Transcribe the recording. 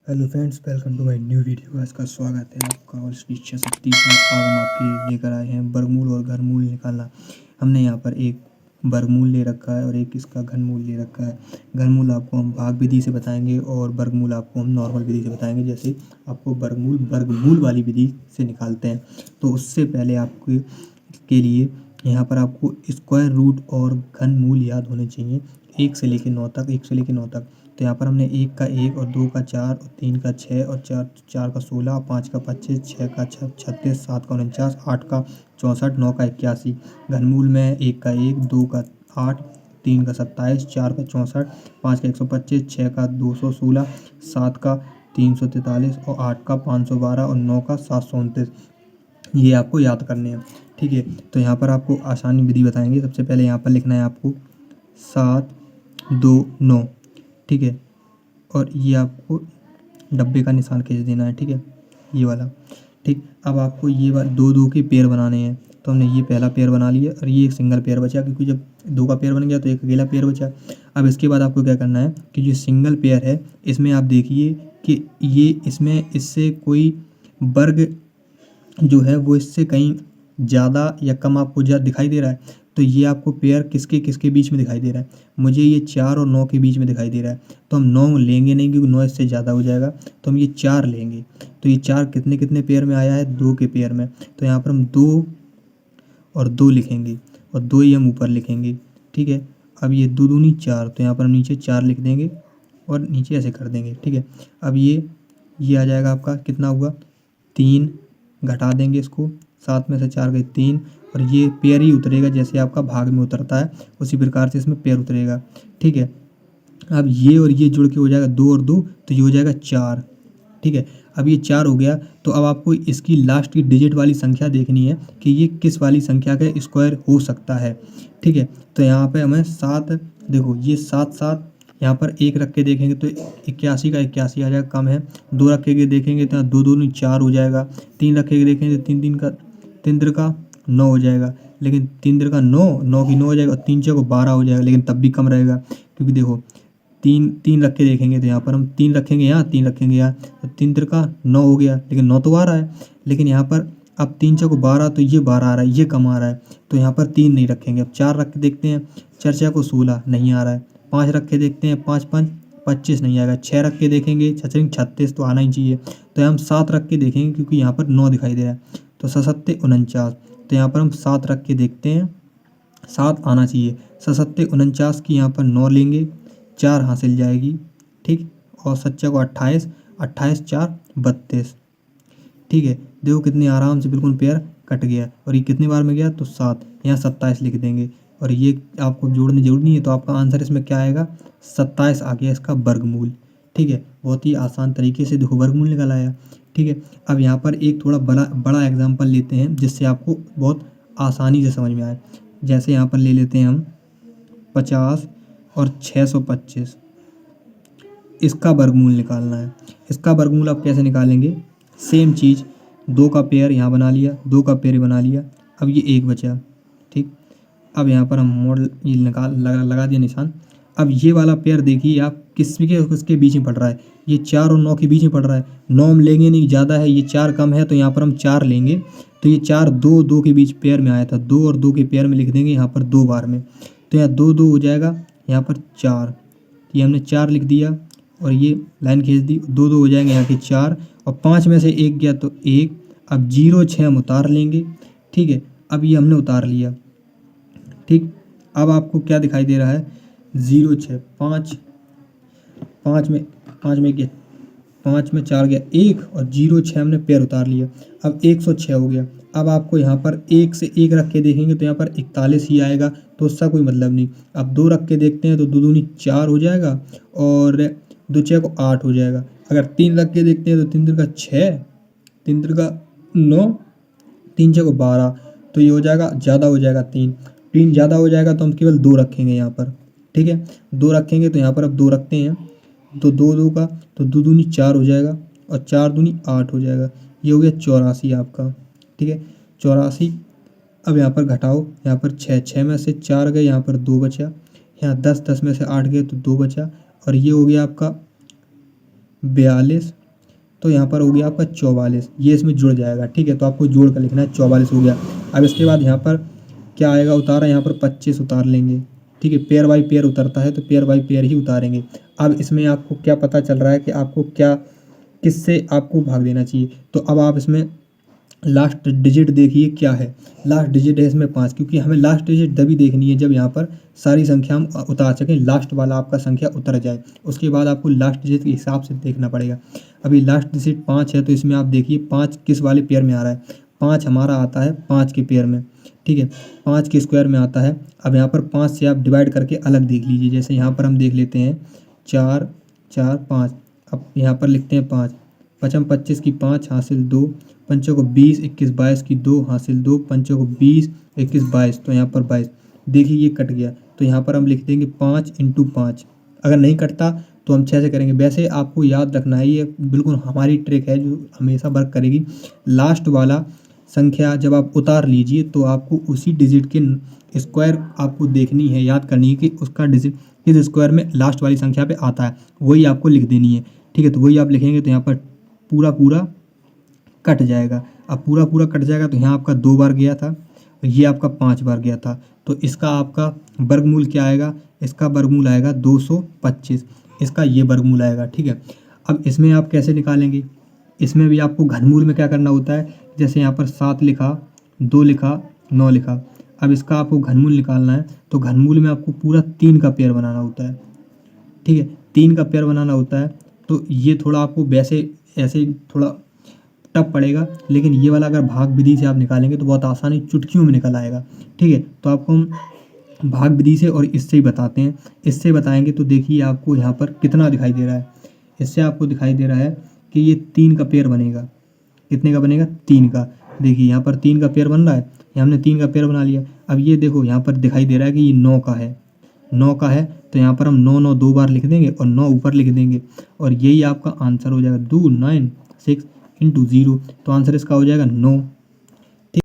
Hello friends, welcome to my new video. आज का स्वागत है आपका और शिक्षा शक्ति में। आज हम आपके लिए लेकर आए हैं वर्गमूल और घनमूल निकालना। हमने यहाँ पर एक वर्गमूल ले रखा है और एक इसका घनमूल ले रखा है। घनमूल आपको हम भाग विधि से बताएंगे और वर्गमूल आपको हम नॉर्मल विधि से बताएंगे। जैसे आपको वर्गमूल वर्गमूल वाली विधि से निकालते हैं, तो उससे पहले आपके के लिए यहाँ पर आपको स्क्वायर रूट और घनमूल याद होने चाहिए। 1 से लेकर 9 तक, 1 से लेकर 9 तक। तो यहाँ पर हमने 1 का 1 और 2 का 4 और 3 का 6 और 4 का 16, 5 का 25, 6 का 36, 7 का 49, 8 का 64, 9 का 81। घनमूल में 1 का 1, 2 का 8, 3 का 27, 4 का 64, 5 का 125, 6 का 216, 7 का 343 और 8 का 512 और 9 का 729। ये आपको याद करने हैं, ठीक है। तो यहाँ पर आपको आसानी विधि बताएंगे। सबसे पहले यहाँ पर लिखना है आपको 7 2 9, ठीक है। और ये आपको डब्बे का निशान खींच देना है, ठीक है, ये वाला, ठीक। अब आपको ये दो दो के पेयर बनाने हैं। तो हमने ये पहला पेयर बना लिया और ये एक सिंगल पेयर बचा, क्योंकि जब 2 का पेयर बन गया तो एक अकेला पेयर बचा। अब इसके बाद आपको क्या करना है कि जो सिंगल पेयर है इसमें आप देखिए कि ये इसमें इससे कोई वर्ग जो है वो इससे कहीं ज़्यादा या कम आपको दिखाई दे रहा है। तो ये आपको पेयर किसके किसके बीच में दिखाई दे रहा है। मुझे ये 4 और 9 के बीच में दिखाई दे रहा है। तो हम 9 लेंगे नहीं, क्योंकि 9 इससे ज़्यादा हो जाएगा। तो हम ये 4 लेंगे। तो ये 4 कितने कितने पेयर में आया है, 2 के पेयर में। तो यहाँ पर हम 2 और 2 लिखेंगे और 2 ही हम ऊपर लिखेंगे, ठीक है। अब ये 2 दूनी 4, तो यहाँ पर हम नीचे 4 लिख देंगे और नीचे ऐसे कर देंगे, ठीक है। अब ये आ जाएगा आपका, कितना हुआ 3, घटा देंगे इसको, 7 में से 4 गए 3, और ये पेयर ही उतरेगा जैसे आपका भाग में उतरता है, उसी प्रकार से इसमें पेयर उतरेगा, ठीक है। अब ये और ये जुड़ के हो जाएगा 2 और 2, तो ये हो जाएगा 4, ठीक है। अब ये 4 हो गया। तो अब आपको इसकी लास्ट की डिजिट वाली संख्या देखनी है कि ये किस वाली संख्या का स्क्वायर हो सकता है, ठीक है। तो यहाँ पे हमें 7, देखो ये 7 7, यहाँ पर 1 रख के देखेंगे तो 81 का 81 आ जाएगा, कम है। 2 रख के देखेंगे तो 2 2 4 हो जाएगा। 3 रख के देखेंगे तो 3 3 का 3 3 का 9 हो जाएगा, लेकिन 3 3 का 9 9 की 9 हो जाएगा, और 3 4 को 12 हो जाएगा, लेकिन तब भी कम रहेगा। क्योंकि देखो 3 रख के देखेंगे तो यहाँ पर हम 3 रखेंगे यहाँ, 3 रखेंगे यहाँ, तो 3 3 का 9 हो गया, लेकिन 9 तो आ रहा है। लेकिन यहाँ पर अब 3 4 को 12, तो ये 12 आ रहा है, ये कम आ रहा है। तो यहाँ पर 3 नहीं रखेंगे। अब 4 रख के देखते हैं, 4 4 को 16 नहीं आ रहा है। 5 रख के देखते हैं, 5 5 25 नहीं आएगा। 6 रख के देखेंगे, 6 36 तो आना ही चाहिए। तो हम 7 रख के देखेंगे, क्योंकि यहाँ पर 9 दिखाई दे रहा है। तो 7 49, तो यहाँ पर हम 7 रख के देखते हैं, 7 आना चाहिए। 7 49 की यहाँ पर 9 लेंगे, 4 हासिल जाएगी, ठीक। और 7 को 28, 28 4 32, ठीक है। देखो कितनी आराम से बिल्कुल पेयर कट गया। और ये कितनी बार में गया, तो 7, यहाँ 27 लिख देंगे। और ये आपको जोड़ने जरूरी नहीं है। तो आपका आंसर इसमें क्या आएगा, 27 आ गया इसका वर्गमूल, ठीक है। बहुत ही आसान तरीके से देखो वर्गमूल निकल आया, ठीक है। अब यहाँ पर एक थोड़ा बड़ा बड़ा एग्जाम्पल लेते हैं, जिससे आपको बहुत आसानी से समझ में आए। जैसे यहाँ पर ले लेते हैं हम 50 और 625, इसका वर्गमूल निकालना है। इसका वर्गमूल आप कैसे निकालेंगे, सेम चीज़, 2 का पेयर यहाँ बना लिया, 2 का पेयर बना लिया। अब ये 1 बचा, ठीक। अब यहाँ पर हम मॉडल ये लगा दिया निशान। अब ये वाला पेयर देखिए आप किसके बीच में पड़ रहा है, ये 4 और 9 के बीच में पड़ रहा है। 9 हम लेंगे नहीं, ज़्यादा है, ये 4 कम है, तो यहाँ पर हम 4 लेंगे। तो ये 4 2 2 के बीच पेयर में आया था, 2 और 2 के पेयर में लिख देंगे यहाँ पर 2 बार में। तो यहाँ 2 2 हो जाएगा, यहाँ पर 4, ये हमने 4 लिख दिया और ये लाइन खींच दी। 2 2 हो जाएंगे यहाँ के 4, और 5 में से 1 गया तो 1। अब 0 6 हम उतार लेंगे, ठीक है। अब ये हमने उतार लिया, ठीक। अब आपको क्या दिखाई दे रहा है, 0 6 5, 5 में गया, 5 में 4 गया 1, और 0 6 हमने पेयर उतार लिया। अब 106 हो गया। अब आपको यहाँ पर 1 से 1 रख के देखेंगे तो यहाँ पर 41 ही आएगा, तो उसका कोई मतलब नहीं। अब 2 रख के देखते हैं तो 2 दूनी 4 हो जाएगा, और 2 6 को 8 हो जाएगा। अगर 3 रख के देखते हैं तो 3 3 का 6, 3 3 का 9, 3 6 को 12, तो ये हो जाएगा, ज़्यादा हो जाएगा 3 ज़्यादा हो जाएगा, तो हम केवल 2 रखेंगे यहाँ पर, ठीक है। 2 रखेंगे तो यहाँ पर अब 2 रखते हैं, तो 2 2 का, तो 2 दूनी 4 हो जाएगा, और 4 दूनी 8 हो जाएगा। ये हो गया 84 आपका, ठीक है, 84। अब यहाँ पर घटाओ, यहाँ पर 6 में से 4 गए, यहाँ पर 2 बचा, यहाँ 10 में से 8 गए तो 2 बचा, और ये हो गया आपका 42, तो यहाँ पर हो गया आपका 44, ये इसमें जुड़ जाएगा। ठीक है, तो आपको जोड़ कर लिखना है, 44 हो गया। अब इसके बाद यहाँ पर क्या आएगा उतारा, यहाँ पर 25 उतार लेंगे। ठीक है, पेयर बाई पेयर उतरता है तो पेयर बाई पेयर ही उतारेंगे। अब इसमें आपको क्या पता चल रहा है कि आपको क्या किससे आपको भाग देना चाहिए। तो अब आप इसमें लास्ट डिजिट देखिए क्या है। लास्ट डिजिट है इसमें 5, क्योंकि हमें लास्ट डिजिट तभी देखनी है जब यहाँ पर सारी संख्या हम उतार सकें, लास्ट वाला आपका संख्या उतर जाए। उसके बाद आपको लास्ट डिजिट के हिसाब से देखना पड़ेगा। अभी लास्ट डिजिट 5 है, तो इसमें आप देखिए 5 किस वाले पेयर में आ रहा है। 5 हमारा आता है 5 के पेयर में। ठीक है, 5 के स्क्वायर में आता है। अब यहाँ पर 5 से आप डिवाइड करके अलग देख लीजिए। जैसे यहाँ पर हम देख लेते हैं 4 4 5। अब यहाँ पर लिखते हैं 5, 5 25 की 5 हासिल 2, 5 को 20, 21 22 की 2 हासिल 2, 5 को 20 21 22, तो यहाँ पर 22। देखिए ये कट गया, तो यहाँ पर हम लिख देंगे 5 × 5। अगर नहीं कटता तो हम 6 से करेंगे। वैसे आपको याद रखना है, ये बिल्कुल हमारी ट्रिक है जो हमेशा वर्क करेगी। लास्ट वाला संख्या जब आप उतार लीजिए तो आपको उसी डिजिट के स्क्वायर आपको देखनी है, याद करनी है कि उसका डिजिट किस स्क्वायर में लास्ट वाली संख्या पे आता है, वही आपको लिख देनी है। ठीक है, तो वही आप लिखेंगे तो यहाँ पर पूरा पूरा कट जाएगा। अब पूरा पूरा कट जाएगा तो यहाँ आपका 2 बार गया था और ये आपका 5 बार गया था, तो इसका आपका वर्गमूल क्या आएगा, इसका वर्गमूल आएगा 225, इसका ये वर्गमूल आएगा। ठीक है, अब इसमें आप कैसे निकालेंगे, इसमें भी आपको घनमूल में क्या करना होता है। जैसे यहाँ पर 7 लिखा, 2 लिखा, 9 लिखा। अब इसका आपको घनमूल निकालना है, तो घनमूल में आपको पूरा 3 का पेयर बनाना होता है। ठीक है, 3 का पेयर बनाना होता है, तो ये थोड़ा आपको वैसे ऐसे थोड़ा टफ पड़ेगा, लेकिन ये वाला अगर भाग विधि से आप निकालेंगे तो बहुत आसानी चुटकियों में निकल आएगा। ठीक है, तो आपको हम भाग विधि से और इससे ही बताते हैं। इससे बताएंगे तो देखिए आपको यहाँ पर कितना दिखाई दे रहा है। इससे आपको दिखाई दे रहा है कि ये 3 का पेयर बनेगा। कितने का बनेगा, 3 का। देखिए यहाँ पर 3 का पेयर बन रहा है, ये हमने 3 का पेयर बना लिया। अब ये देखो यहाँ पर दिखाई दे रहा है कि ये 9 का है, 9 का है, तो यहाँ पर हम 9 9 2 बार लिख देंगे और 9 ऊपर लिख देंगे, और यही आपका आंसर हो जाएगा। 2 9 6 × 0, तो आंसर इसका हो जाएगा 9।